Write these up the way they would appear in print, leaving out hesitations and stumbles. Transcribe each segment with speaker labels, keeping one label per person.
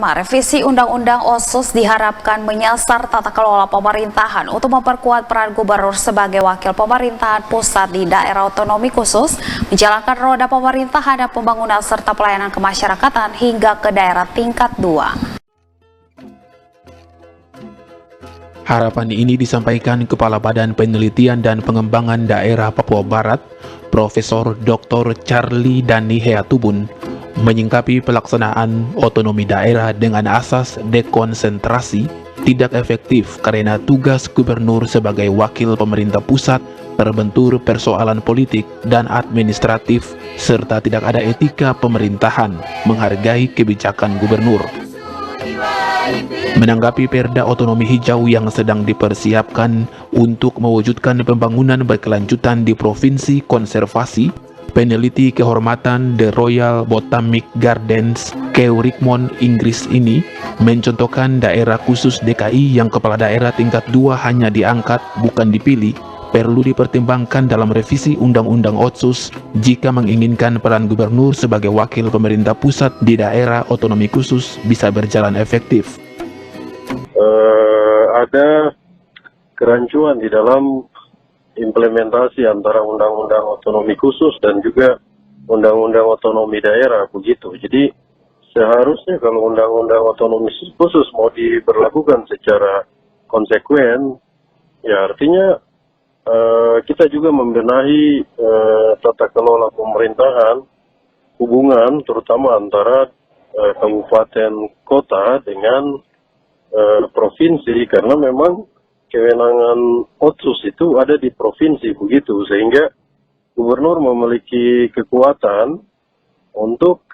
Speaker 1: Revisi Undang-Undang OTSUS diharapkan menyasar tata kelola pemerintahan untuk memperkuat peran gubernur sebagai wakil pemerintahan pusat di daerah otonomi khusus, menjalankan roda pemerintahan dan pembangunan serta pelayanan kemasyarakatan hingga ke daerah tingkat 2.
Speaker 2: Harapan ini disampaikan Kepala Badan Penelitian dan Pengembangan Daerah Papua Barat, Profesor Dr. Charlie Dani Heatubun, menyingkapi pelaksanaan otonomi daerah dengan asas dekonsentrasi tidak efektif karena tugas gubernur sebagai wakil pemerintah pusat terbentur persoalan politik dan administratif serta tidak ada etika pemerintahan menghargai kebijakan gubernur. Menanggapi Perda Otonomi Hijau yang sedang dipersiapkan untuk mewujudkan pembangunan berkelanjutan di Provinsi Konservasi, peneliti kehormatan The Royal Botanic Gardens, Kew Richmond, Inggris ini mencontohkan daerah khusus DKI yang kepala daerah tingkat 2 hanya diangkat bukan dipilih, perlu dipertimbangkan dalam revisi Undang-Undang OTSUS jika menginginkan peran gubernur sebagai wakil pemerintah pusat di daerah otonomi khusus bisa berjalan efektif.
Speaker 3: Ada kerancuan di dalam implementasi antara Undang-Undang Otonomi Khusus dan juga Undang-Undang Otonomi Daerah begitu. Jadi seharusnya kalau Undang-Undang Otonomi Khusus mau diberlakukan secara konsekuen, ya artinya kita juga membenahi tata kelola pemerintahan, hubungan terutama antara kabupaten kota dengan provinsi, karena memang kewenangan OTSUS itu ada di provinsi begitu, sehingga gubernur memiliki kekuatan untuk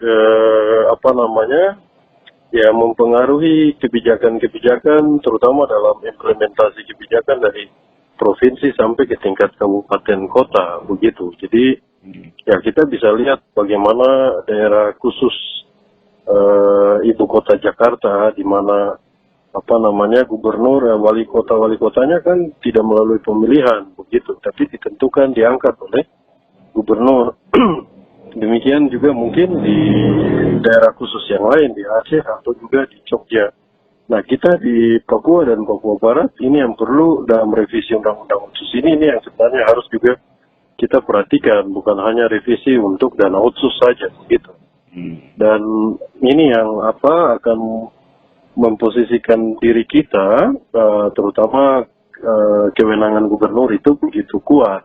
Speaker 3: mempengaruhi kebijakan-kebijakan terutama dalam implementasi kebijakan dari provinsi sampai ke tingkat kabupaten kota begitu. Jadi ya kita bisa lihat bagaimana daerah khusus ibu kota Jakarta, di mana gubernur, wali kotanya kan tidak melalui pemilihan begitu, tapi ditentukan, diangkat oleh gubernur. Demikian juga mungkin di daerah khusus yang lain, di Aceh atau juga di Jogja. Nah, kita di Papua dan Papua Barat ini yang perlu dalam revisi Undang-Undang OTSUS ini yang sebenarnya harus juga kita perhatikan, bukan hanya revisi untuk dana OTSUS saja begitu. Dan ini yang akan memposisikan diri kita, terutama kewenangan gubernur itu begitu kuat.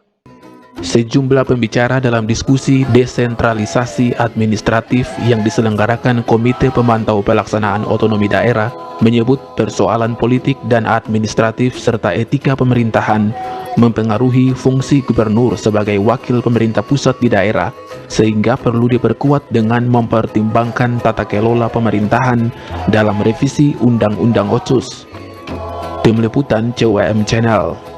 Speaker 2: Sejumlah pembicara dalam diskusi desentralisasi administratif yang diselenggarakan Komite Pemantau Pelaksanaan Otonomi Daerah menyebut persoalan politik dan administratif serta etika pemerintahan mempengaruhi fungsi gubernur sebagai wakil pemerintah pusat di daerah, sehingga perlu diperkuat dengan mempertimbangkan tata kelola pemerintahan dalam revisi Undang-Undang OTSUS. Tim Liputan CWM Channel.